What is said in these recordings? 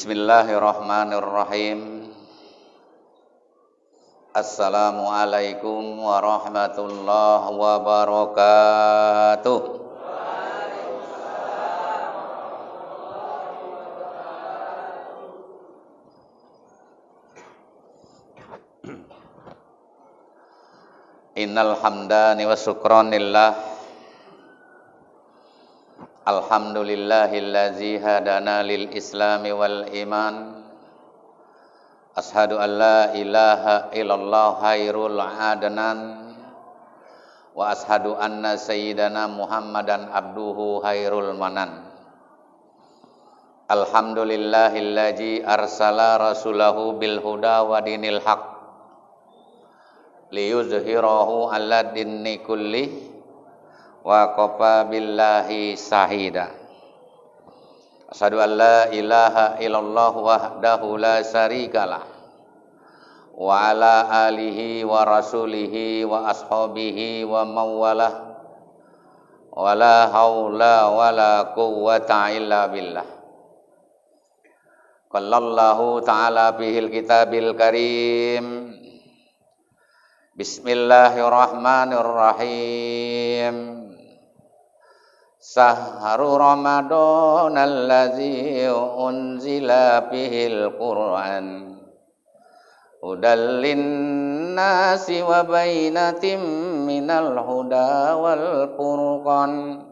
Bismillahirrahmanirrahim. Assalamualaikum warahmatullahi wabarakatuh. Innal hamdani wa syukranillah. Alhamdulillahillazi hadana lil islami wal iman. Ashhadu an la ilaha illallah khairul adnan. Wa ashhadu anna sayyidana Muhammadan abduhu khairul manan. Alhamdulillahillazi arsala rasulahu bil huda wa dinil haq liyuzhirahu ala dinni kullih wa qafa billahi sahida. Asyhadu an la ilaha illallah wahdahu la syarikalah wa ala alihi wa rasulihi wa ashabihi wa mawalah wa la haula wa la quwwata illa billah. Qallallahu ta'ala bihil kitabil karim. Bismillahirrahmanirrahim. Sahru Ramadan allazi unzila bihil Qur'an hudal linnasi wa bainatim minal huda wal furqan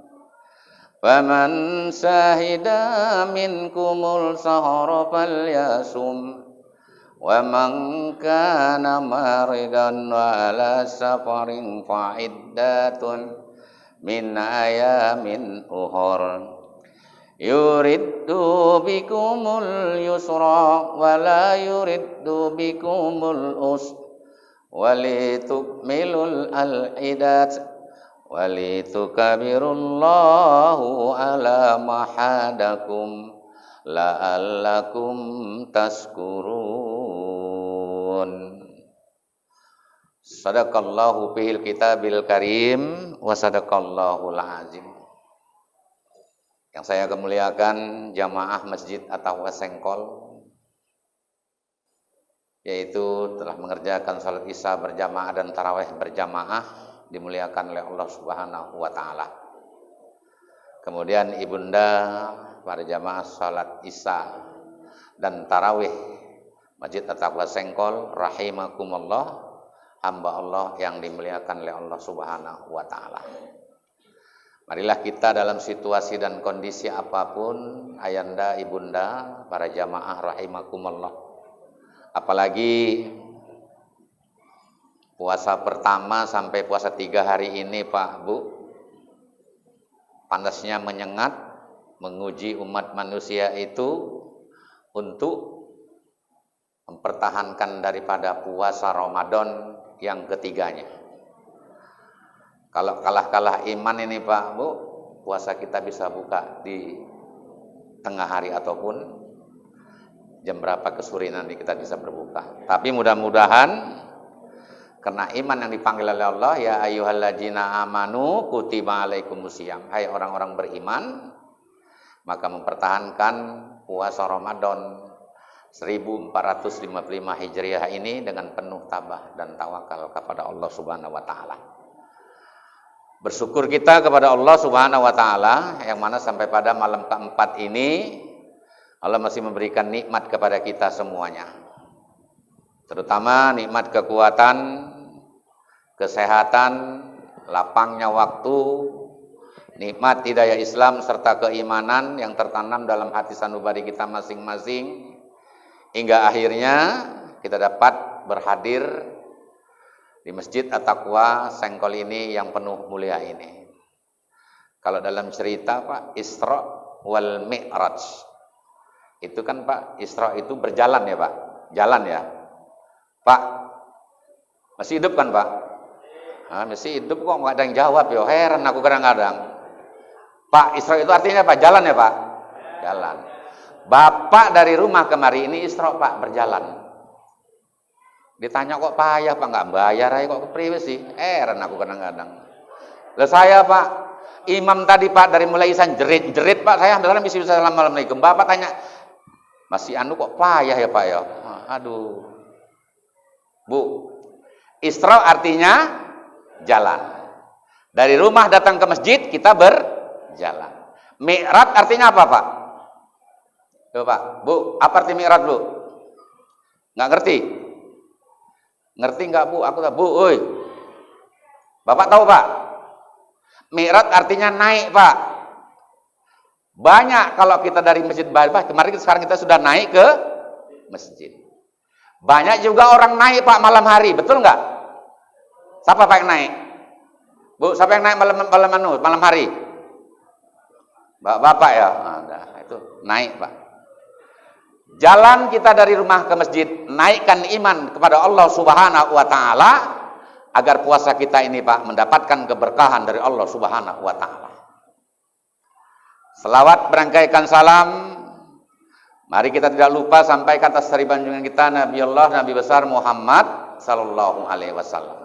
faman syahida minkumul sahra falyasum wa man kana maridan wa ala safarin fa'iddatun min ayamin ukhra yuriddu bikumul yusra wa la yuriddu bikumul usra wa litukmilul al-iddat wa litukabirullahu ala mahadakum la'allakum tashkurun. Sadaqallahu bihil kitabil karim wa sadaqallahul azim. Yang saya kemuliakan jamaah Masjid At-Taqwa Sengkol, yaitu telah mengerjakan salat Isya berjamaah dan tarawih berjamaah, dimuliakan oleh Allah Subhanahu wa taala. Kemudian ibunda para jamaah salat Isya dan tarawih Masjid At-Taqwa Sengkol rahimakumullah, hamba Allah yang dimuliakan oleh Allah Subhanahu wa taala. Marilah kita dalam situasi dan kondisi apapun, ayanda, ibunda, para jamaah rahimakumullah. Apalagi puasa pertama sampai puasa 3 hari ini, Pak, Bu, panasnya menyengat, menguji umat manusia itu untuk mempertahankan daripada puasa Ramadan yang ketiganya. Kalau kalah-kalah iman ini, Pak, Bu, puasa kita bisa buka di tengah hari ataupun jam berapa ke sore nanti kita bisa berbuka. Tapi mudah-mudahan karena iman yang dipanggil oleh Allah, ya ayyuhalladzina amanu kutiba alaikumusiyam, hai orang-orang beriman, maka mempertahankan puasa Ramadan 1455 Hijriah ini dengan penuh tabah dan tawakal kepada Allah Subhanahu wa taala. Bersyukur kita kepada Allah Subhanahu wa taala yang mana sampai pada malam keempat ini Allah masih memberikan nikmat kepada kita semuanya. Terutama nikmat kekuatan, kesehatan, lapangnya waktu, nikmat hidayah Islam serta keimanan yang tertanam dalam hati sanubari kita masing-masing. Hingga akhirnya kita dapat berhadir di Masjid At-Taqwa Sengkol ini yang penuh mulia ini. Kalau dalam cerita, Pak, Isra wal Mi'raj, itu kan, Pak, Isra itu berjalan ya, Pak? Jalan ya? Pak, masih hidup kan, Pak? Masih hidup kok nggak ada yang jawab ya, heran aku kadang-kadang. Pak, Isra itu artinya apa? Jalan ya, Pak? Jalan. Bapak dari rumah kemari ini Isra, Pak, berjalan. Ditanya kok payah, Pak, nggak bayar aja kok kepriwe sih? Heran aku kadang-kadang. Lah saya, Pak, imam tadi, Pak, dari mulai isan jerit-jerit, Pak, saya hampir bisa Assalamualaikum. Bapak tanya, Masih anu kok payah ya Pak ya. Aduh. Bu, Isra artinya jalan. Dari rumah datang ke masjid kita berjalan. Mi'raj artinya apa Pak? Tuh Pak, Bu, apa arti mi'raj Bu? Nggak ngerti? Ngerti nggak Bu? Aku tahu Bu, oi. Bapak tahu Pak? Mi'raj artinya naik Pak. Banyak kalau kita dari masjid Pak, kemarin sekarang kita sudah naik ke masjid. Banyak juga orang naik Pak malam hari, betul nggak? Siapa Pak yang naik? Bu, siapa yang naik malam hari? Bapak ya? Nah, itu naik Pak. Jalan kita dari rumah ke masjid, naikkan iman kepada Allah Subhanahu wa taala agar puasa kita ini Pak mendapatkan keberkahan dari Allah Subhanahu wa taala. Selawat berangkaikan salam. Mari kita tidak lupa sampaikan atas hari junjungan kita Nabi Allah, Nabi besar Muhammad sallallahu alaihi wasallam.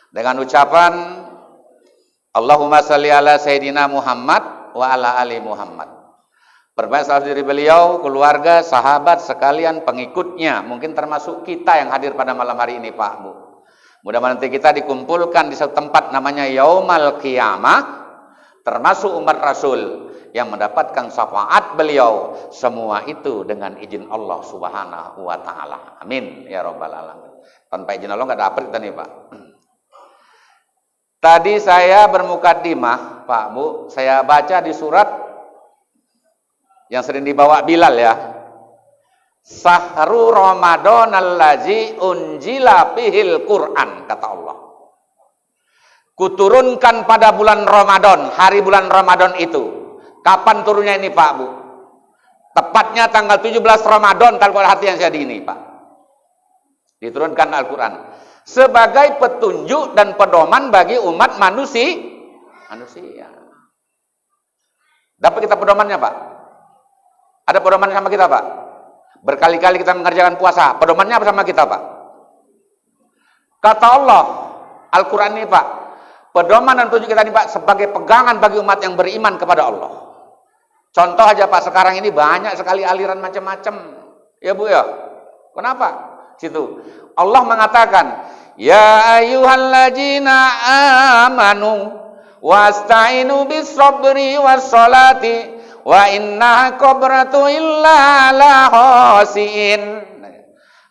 Dengan ucapan Allahumma shalli ala sayyidina Muhammad wa ala ali Muhammad. Perbaik salat diri beliau, keluarga, sahabat sekalian, pengikutnya, mungkin termasuk kita yang hadir pada malam hari ini Pak Bu. Mudah-mudahan nanti kita dikumpulkan di satu tempat namanya Yaumal Qiyamah, termasuk umat Rasul yang mendapatkan syafaat beliau, semua itu dengan izin Allah Subhanahu wa taala. Amin ya rabbal alamin. Tanpa izin Allah enggak dapat kita nih Pak. Tadi saya bermukadimah Pak Bu, saya baca di surat yang sering dibawa Bilal ya. Sahru Ramadan allazi unjila fihil Quran, kata Allah. Kuturunkan pada bulan Ramadan, hari bulan Ramadan itu. Kapan turunnya ini Pak Bu? Tepatnya tanggal 17 Ramadan, tanggal hati yang saya di ini Pak. Diturunkan Al-Quran sebagai petunjuk dan pedoman bagi umat manusia. Dapat kita pedomannya Pak? Ada pedoman sama kita Pak? Berkali-kali kita mengerjakan puasa, pedomannya apa sama kita Pak? Kata Allah, Al-Quran ini Pak, pedoman dan petunjuk kita ini Pak sebagai pegangan bagi umat yang beriman kepada Allah. Contoh aja Pak, sekarang ini banyak sekali aliran macam-macam. Ya Bu ya. Kenapa? Situ. Allah mengatakan, ya ayyuhalladzina amanu wasta'inu bis-sabri was-salati wa inna qabratu illa la khasiin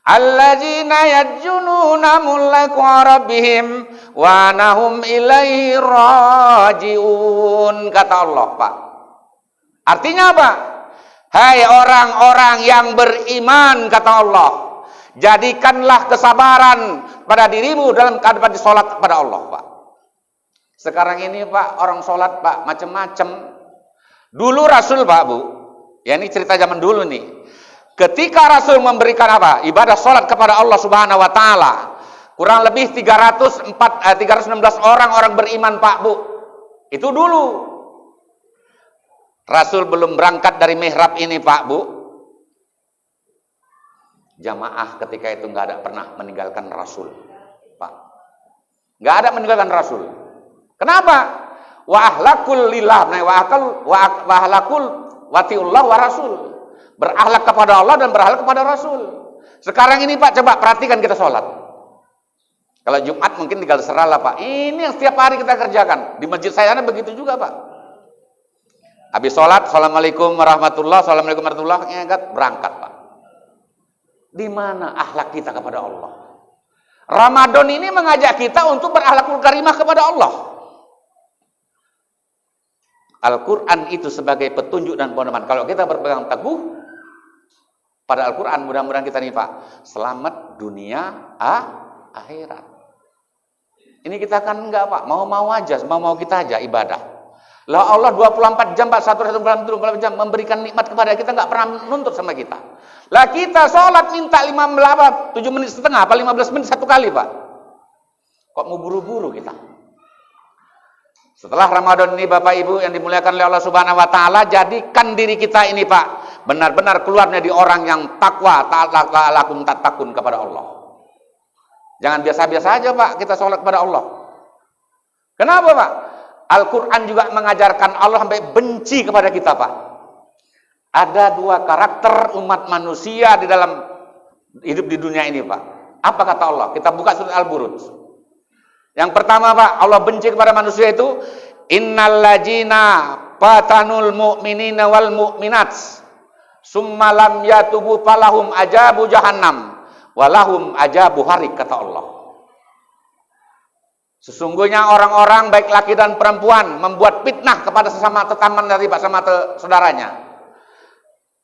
alladzina yajununa mulaku rabbihim wa nahum ilaihi rajiun, kata Allah Pak. Artinya apa? Hai orang-orang yang beriman, kata Allah, jadikanlah kesabaran pada dirimu dalam keadaan sholat kepada Allah Pak. Sekarang ini Pak, orang sholat Pak macam-macam. Dulu Rasul Pak Bu, ya ini cerita zaman dulu nih. Ketika Rasul memberikan apa? Ibadah sholat kepada Allah Subhanahu wa taala, kurang lebih 316 orang beriman Pak Bu. Itu dulu. Rasul belum berangkat dari mihrab ini Pak Bu. Jamaah ketika itu nggak ada pernah meninggalkan Rasul Pak. Nggak ada meninggalkan Rasul. Kenapa? Wa ahlakul lillah, wa ahlakul watiullah wa rasul. Berakhlak kepada Allah dan berakhlak kepada Rasul. Sekarang ini Pak, coba perhatikan kita sholat. Kalau Jumat mungkin tinggal seralah Pak. Ini yang setiap hari kita kerjakan. Di masjid saya ada begitu juga Pak. Habis sholat, assalamualaikum warahmatullah, assalamualaikum warahmatullah, ingat berangkat Pak. Di mana akhlak kita kepada Allah? Ramadan ini mengajak kita untuk berakhlakul karimah kepada Allah. Al-Quran itu sebagai petunjuk dan pedoman. Kalau kita berpegang teguh pada Al-Quran, mudah-mudahan kita nih Pak, selamat dunia akhirat. Ini kita kan enggak Pak, mau-mau aja, mau kita aja ibadah. Lah Allah 24 jam Pak, 1 jam memberikan nikmat kepada kita, enggak pernah nuntut sama kita. Lah kita sholat minta 7 menit setengah, apa 15 menit satu kali Pak. Kok mau buru-buru kita? Setelah Ramadan ini Bapak Ibu yang dimuliakan oleh Allah Subhanahu wa taala, jadikan diri kita ini Pak benar-benar keluarnya di orang yang takwa, ta'alakum tatakun kepada Allah. Jangan biasa-biasa aja Pak kita sholat kepada Allah. Kenapa Pak? Al-Quran juga mengajarkan Allah sampai benci kepada kita Pak. Ada dua karakter umat manusia di dalam hidup di dunia ini, Pak. Apa kata Allah? Kita buka surat Al-Buruj. Yang pertama, Pak, Allah benci kepada manusia itu, innal ladzina fatanul mu'minina wal mu'minat summa lam yatubu falahum ajabu jahannam walahum ajabu harik, kata Allah. Sesungguhnya orang-orang baik laki dan perempuan membuat fitnah kepada sesama teman dari Pak sama saudaranya.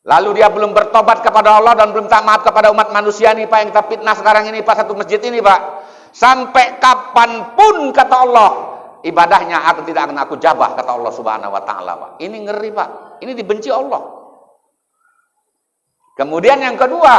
Lalu dia belum bertobat kepada Allah dan belum tak maaf kepada umat manusia nih, Pak, yang kita fitnah sekarang ini, Pak, satu masjid ini, Pak. Sampai kapanpun, kata Allah, ibadahnya aku tidak akan aku jabah, kata Allah Subhanahu wa taala, Pak. Ini ngeri, Pak. Ini dibenci Allah. Kemudian yang kedua,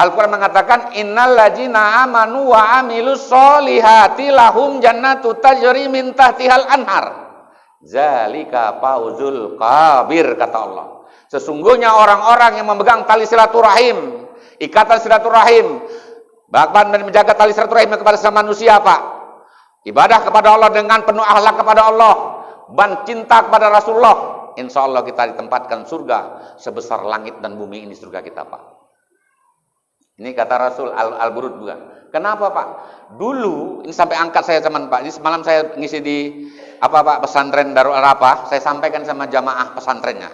Al-Quran mengatakan innal ladzina amanu wa amilus solihati lahum jannatu tajri min tahtihal anhar zalika fauzul kabir, kata Allah. Sesungguhnya orang-orang yang memegang tali silaturahim, ikatan silaturahim, bahkan menjaga tali silaturahim kepada sesama manusia, Pak, ibadah kepada Allah dengan penuh akhlak kepada Allah dan cinta kepada Rasulullah, insya Allah kita ditempatkan surga sebesar langit dan bumi ini, surga kita, Pak. Ini kata Rasul Al-Burud bukan. Kenapa, Pak? Dulu ini sampai angkat saya teman, Pak. Ini semalam saya ngisi di Pak, pesantren Darul Arafah, saya sampaikan sama jamaah pesantrennya.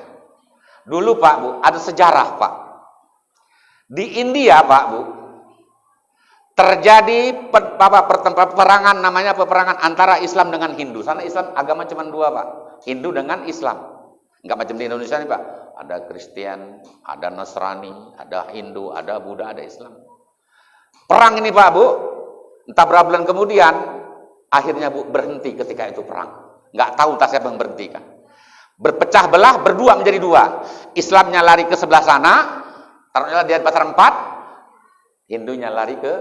Dulu, Pak, Bu, ada sejarah, Pak. Di India, Pak, Bu, terjadi peperangan, namanya peperangan antara Islam dengan Hindu. Sana Islam agama cuma dua, Pak. Hindu dengan Islam. Enggak macam di Indonesia nih, Pak. Ada Kristen, ada Nasrani, ada Hindu, ada Buddha, ada Islam. Perang ini, Pak, Bu, entah berapa bulan kemudian, akhirnya, Bu, berhenti ketika itu perang. Enggak tahu entah siapa yang berhentikan. Berpecah belah, berdua menjadi dua. Islamnya lari ke sebelah sana, taruhlah di pasar 4, Hindunya lari ke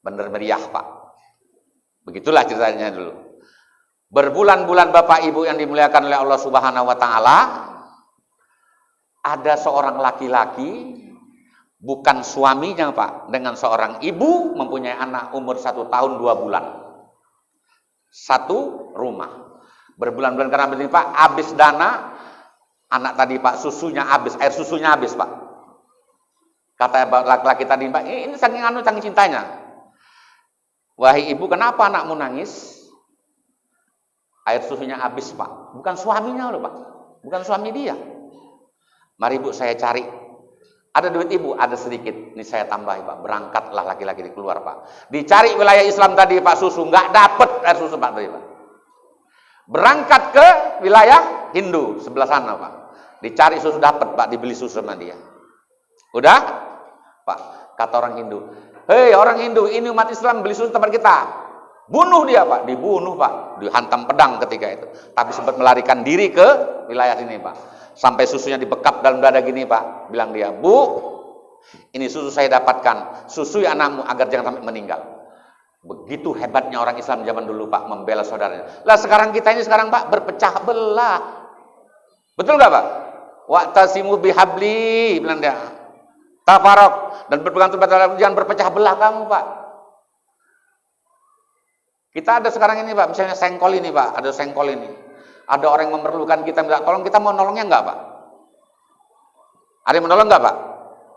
Bandar Meriah, Pak. Begitulah ceritanya dulu. Berbulan-bulan Bapak Ibu yang dimuliakan oleh Allah Subhanahu wa taala, ada seorang laki-laki, bukan suaminya, Pak, dengan seorang ibu mempunyai anak umur 1 tahun 2 bulan. Satu rumah. Berbulan-bulan karena begini, Pak, habis dana anak tadi, Pak, susunya habis, air susunya habis, Pak. Kata laki-laki tadi, Pak, ini saking cintanya. Wahai ibu, kenapa anakmu nangis? Air susunya habis, Pak. Bukan suaminya loh, Pak. Bukan suami dia. Mari, Bu, saya cari. Ada duit ibu? Ada sedikit. Ini saya tambahi, Pak. Berangkatlah laki-laki keluar, Pak. Dicari wilayah Islam tadi, Pak, susu. Nggak dapet air susu, Pak, tadi, Pak. Berangkat ke wilayah Hindu sebelah sana, Pak. Dicari susu, dapet, Pak. Dibeli susu sama dia. Udah? Pak, kata orang Hindu. Hei, orang Hindu, ini umat Islam beli susu tempat kita. Bunuh dia, Pak. Dibunuh, Pak. Dihantam pedang ketika itu. Tapi sempat melarikan diri ke wilayah sini, Pak. Sampai susunya dibekap dalam dada gini, Pak. Bilang dia, Bu, ini susu saya dapatkan. Susui anakmu agar jangan sampai meninggal. Begitu hebatnya orang Islam zaman dulu, Pak, membela saudaranya. Lah sekarang kita ini sekarang, Pak, berpecah belah. Betul nggak, Pak? Wa'tasimu bihabli, bilang dia. Tafarok. Dan berpegang teguh, jangan berpecah belah kamu, Pak. Kita ada sekarang ini, Pak, misalnya sengkol ini, Pak, ada sengkol ini. Ada orang yang memerlukan kita minta tolong, kita mau nolongnya enggak, Pak? Ada yang menolong enggak, Pak?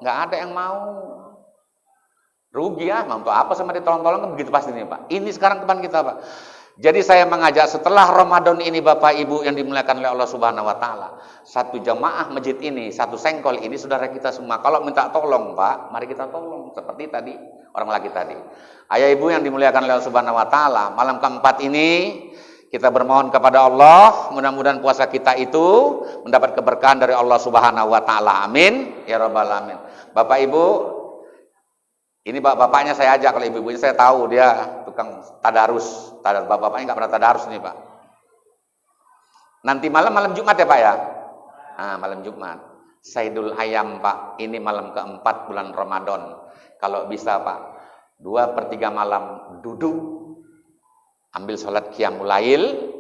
Enggak ada yang mau. Rugi ya, mau apa sama ditolong-tolong, kan begitu pasti nih, Pak. Ini sekarang depan kita, Pak. Jadi saya mengajak setelah Ramadan ini, Bapak Ibu yang dimuliakan oleh Allah Subhanahu wa taala, satu jamaah masjid ini, satu sengkol ini saudara kita semua. Kalau minta tolong, Pak, mari kita tolong seperti tadi orang laki tadi. Ayah ibu yang dimuliakan oleh Allah Subhanahu wa taala, malam keempat ini kita bermohon kepada Allah, mudah-mudahan puasa kita itu mendapat keberkahan dari Allah Subhanahu wa taala. Amin ya rabbal alamin. Bapak Ibu, ini bapaknya saya ajak, kalau ibu-ibu ini saya tahu dia tukang tadarus. Bapak-bapaknya nggak pernah tadarus nih, Pak. Nanti malam Jumat ya, Pak ya. Nah, malam Jumat. Saidul Ayam, Pak. Ini malam keempat bulan Ramadan. Kalau bisa, Pak, 2/3 malam duduk, ambil sholat qiyamul lail,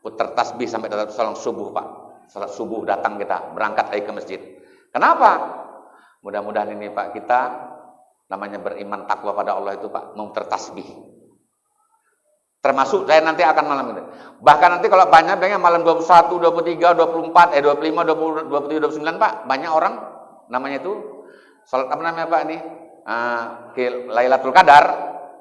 putar tasbih sampai datang sholat subuh, Pak. Sholat subuh datang kita, berangkat lagi ke masjid. Kenapa? Mudah-mudahan ini, Pak, kita namanya beriman takwa pada Allah itu, Pak, mau tertasbih. Termasuk saya nanti akan malam ini. Bahkan nanti kalau banyak malam 21, 23, 24, 25, 20, 27, 29 Pak, banyak orang namanya itu salat apa namanya Pak ini? Lailatul Qadar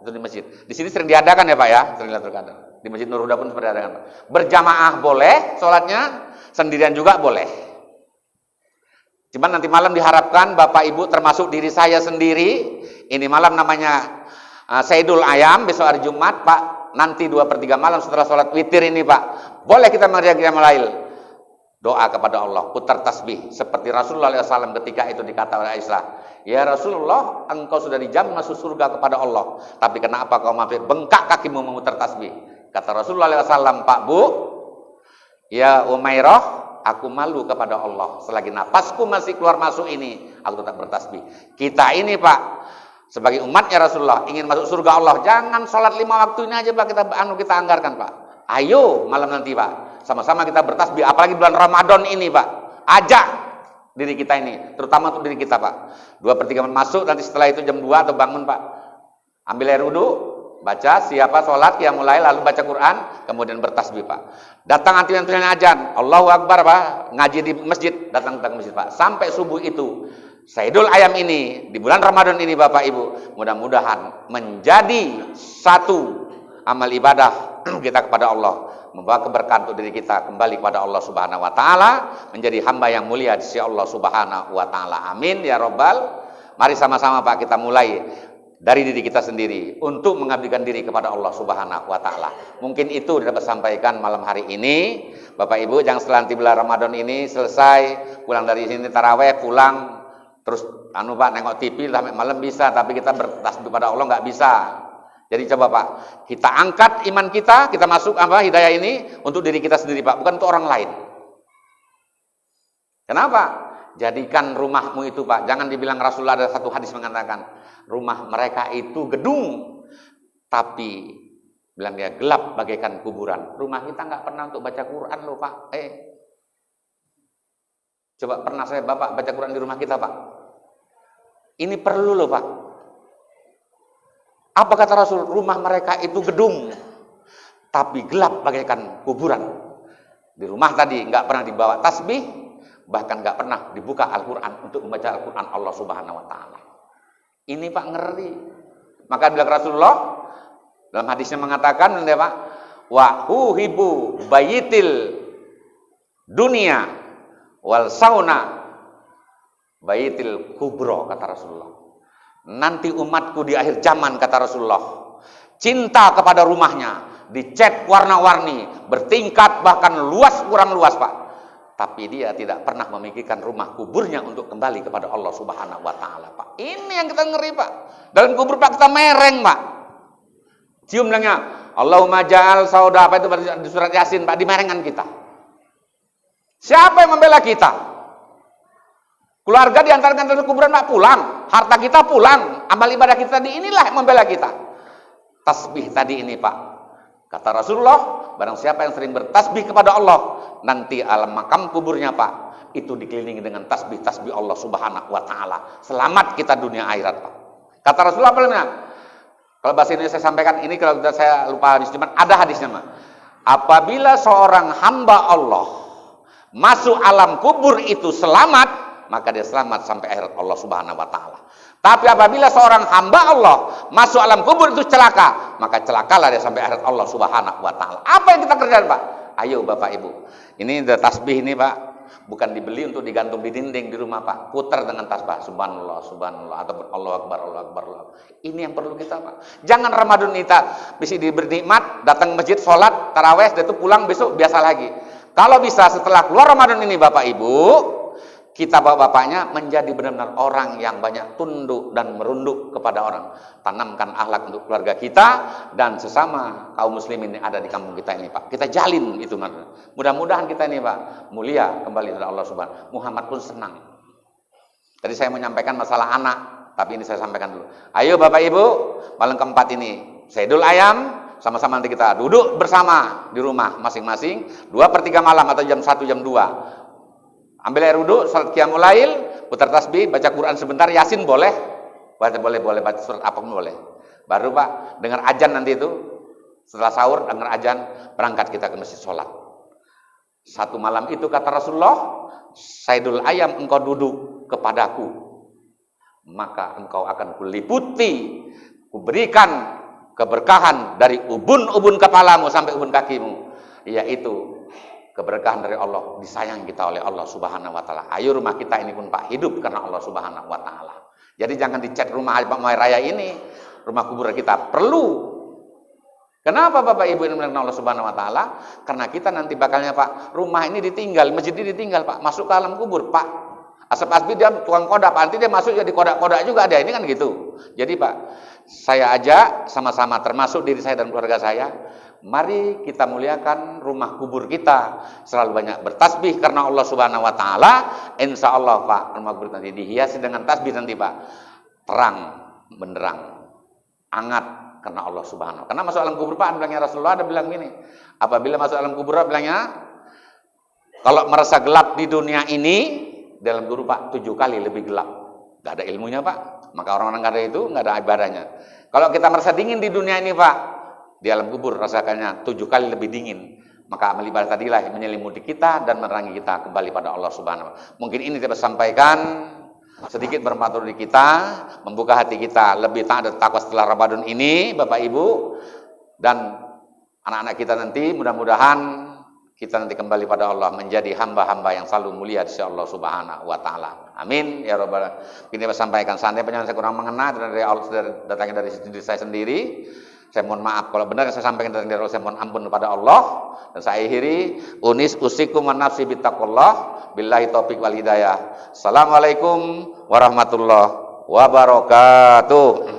itu di masjid. Di sini sering diadakan ya Pak ya, sering Lailatul Qadar. Di Masjid Nur Huda pun seperti diadakan Pak. Berjamaah boleh salatnya, sendirian juga boleh. Cuman nanti malam diharapkan Bapak Ibu termasuk diri saya sendiri, ini malam namanya Saidul Ayam, besok hari Jumat Pak. Nanti 2/3 malam setelah sholat witir ini Pak, boleh kita mengerjakan lail, doa kepada Allah, putar tasbih seperti Rasulullah SAW ketika itu dikata oleh Aisyah, ya Rasulullah, engkau sudah dijamin masuk surga kepada Allah, tapi kenapa kau mampir bengkak kakimu memutar tasbih? Kata Rasulullah SAW, Pak Bu, ya Umairah, aku malu kepada Allah, selagi napasku masih keluar masuk ini, aku tetap bertasbih. Kita ini Pak, sebagai umatnya Rasulullah ingin masuk surga Allah, jangan sholat 5 waktu ini aja Pak, kita anggarkan Pak. Ayo malam nanti Pak, sama-sama kita bertasbih, apalagi bulan Ramadan ini Pak. Ajak diri kita ini, terutama untuk diri kita Pak. 2/3 masuk, nanti setelah itu jam 2 atau bangun Pak, ambil air wudu, baca siapa sholat yang mulai, lalu baca Quran, kemudian bertasbih Pak. Datang antrian-antrian ajan, Allahu Akbar Pak, ngaji di masjid, datang ke masjid Pak, sampai subuh itu. Saidul Ayam ini di bulan Ramadan ini Bapak Ibu, mudah-mudahan menjadi satu amal ibadah kita kepada Allah, membawa keberkahan untuk diri kita kembali kepada Allah Subhanahu wa taala, menjadi hamba yang mulia di sisi Allah Subhanahu wa taala. Amin ya rabbal. Mari sama-sama Pak kita mulai dari diri kita sendiri untuk mengabdikan diri kepada Allah Subhanahu wa taala. Mungkin itu dapat sampaikan malam hari ini. Bapak Ibu, jangan setelah nanti bulan Ramadan ini selesai, pulang dari sini taraweh, pulang terus Pak nengok TV sampai malam bisa, tapi kita bertasbih pada Allah nggak bisa. Jadi coba Pak, kita angkat iman kita masuk hidayah ini untuk diri kita sendiri Pak, bukan untuk orang lain. Kenapa? Jadikan rumahmu itu Pak, jangan dibilang Rasulullah, ada satu hadis mengatakan rumah mereka itu gedung, tapi bilang dia gelap bagaikan kuburan. Rumah kita nggak pernah untuk baca Quran loh Pak. Coba pernah saya Bapak baca Quran di rumah kita Pak? Ini perlu loh Pak. Apa kata Rasul? Rumah mereka itu gedung, tapi gelap bagaikan kuburan. Di rumah tadi nggak pernah dibawa tasbih, bahkan nggak pernah dibuka Al-Quran untuk membaca Al-Quran Allah Subhanahu Wa Taala. Ini Pak ngeri. Maka bilang Rasulullah dalam hadisnya mengatakan, Pak, wa huhibu bayitil dunia wal sauna baitil kubro, kata Rasulullah. Nanti umatku di akhir zaman, kata Rasulullah, cinta kepada rumahnya, dicat warna-warni, bertingkat bahkan luas, kurang luas Pak, tapi dia tidak pernah memikirkan rumah kuburnya untuk kembali kepada Allah Subhanahu wa taala Pak. Ini yang kita ngeri Pak. Dalam kubur Pak kita mereng Pak, cium bilangnya Allahumma ja'al sauda, apa itu di surat Yasin Pak, di merengan kita. Siapa yang membela kita? Keluarga diantarkan ke kuburan Pak, pulang, harta kita pulang, amal ibadah kita tadi inilah yang membela kita. Tasbih tadi ini Pak, kata Rasulullah, barang siapa yang sering bertasbih kepada Allah, nanti alam makam kuburnya Pak, itu dikelilingi dengan tasbih-tasbih Allah Subhanahu wa taala. Selamat kita dunia akhirat Pak. Kata Rasulullah apa namanya? Kalau bahasa Indonesia saya sampaikan ini, kalau saya lupa hadis, cuman ada hadisnya Pak. Apabila seorang hamba Allah masuk alam kubur itu selamat, maka dia selamat sampai akhirat Allah Subhanahu wa taala. Tapi apabila seorang hamba Allah masuk alam kubur itu celaka, maka celakalah dia sampai akhirat Allah Subhanahu wa taala. Apa yang kita kerjakan Pak? Ayo Bapak Ibu. Ini tasbih ini Pak, bukan dibeli untuk digantung di dinding di rumah Pak. Putar dengan tasbih subhanallah subhanallah ataupun Allahu akbar Allahu akbar. Ini yang perlu kita Pak. Jangan Ramadan kita bisa diberi nikmat, datang ke masjid salat tarawih, setelah itu pulang besok biasa lagi. Kalau bisa setelah keluar Ramadan ini Bapak Ibu, kita bapak-bapaknya menjadi benar-benar orang yang banyak tunduk dan merunduk kepada orang. Tanamkan akhlak untuk keluarga kita dan sesama kaum muslimin yang ada di kampung kita ini Pak. Kita jalin itu. Mudah-mudahan kita ini Pak mulia kembali kepada Allah Subhanahu. Muhammad pun senang. Tadi saya menyampaikan masalah anak, tapi ini saya sampaikan dulu. Ayo Bapak Ibu, malam keempat ini Saidul Ayam, sama-sama nanti kita duduk bersama di rumah masing-masing 2/3 malam atau jam 1 jam 2. Ambil air wudu, salat qiyamul lail, putar tasbih, baca Quran sebentar, Yasin boleh, boleh baca surat apapun boleh. Baru Pak dengar ajan nanti itu, Setelah sahur dengar azan, berangkat kita ke masjid sholat. Satu malam itu kata Rasulullah, Saidul ayam engkau duduk kepadaku, maka engkau akan kuliputi, kuberikan keberkahan dari ubun-ubun kepalamu sampai ubun kakimu, yaitu keberkahan dari Allah, disayang kita oleh Allah Subhanahu wa taala. Ayo rumah kita ini pun Pak hidup karena Allah Subhanahu wa taala. Jadi jangan dicat rumah Pak Muay Raya ini, rumah kubur kita perlu. Kenapa Bapak Ibu ini mengenal Allah Subhanahu wa taala? Karena kita nanti bakalnya Pak, rumah ini ditinggal, masjid ini ditinggal Pak, masuk ke alam kubur Pak. Asap asbi dia tukang kodak, Pak, nanti dia masuk jadi kodak-kodak juga ada, ini kan gitu. Jadi Pak, saya ajak sama-sama termasuk diri saya dan keluarga saya, mari kita muliakan rumah kubur kita, selalu banyak bertasbih karena Allah Subhanahu wa taala. Insya Allah Pak, rumah kubur nanti dihiasi dengan tasbih nanti Pak, terang benderang, hangat karena Allah Subhanahu. Karena masuk alam kubur Pak, bilangnya Rasulullah ada bilang gini, apabila masuk alam kubur bilangnya, kalau merasa gelap di dunia ini, dalam kubur Pak 7 kali lebih gelap, gak ada ilmunya Pak. Maka orang-orang kata itu nggak ada ibadahnya. Kalau kita merasa dingin di dunia ini Pak, di alam kubur rasakannya 7 kali lebih dingin. Maka amal ibadah tadilah yang menyelimuti kita dan menerangi kita kembali pada Allah Subhanahu wa taala. Mungkin ini kita sampaikan sedikit bermanfaat dari kita, membuka hati kita lebih taat dan takwa setelah Ramadan ini, Bapak Ibu dan anak-anak kita nanti, mudah-mudahan kita nanti kembali pada Allah menjadi hamba-hamba yang selalu mulia di sisi Allah Subhanahu wa taala. Amin ya rabbal alamin. Ini saya sampaikan, seandainya penjelasan saya kurang mengena dari Allah, datangnya dari diri saya sendiri, saya mohon maaf. Kalau benar yang saya sampaikan dari Allah, saya mohon ampun kepada Allah. Dan saya akhiri, usikum wa nafsi bittaqullah. Billahi taufik wal hidayah. Assalamualaikum warahmatullahi wabarakatuh.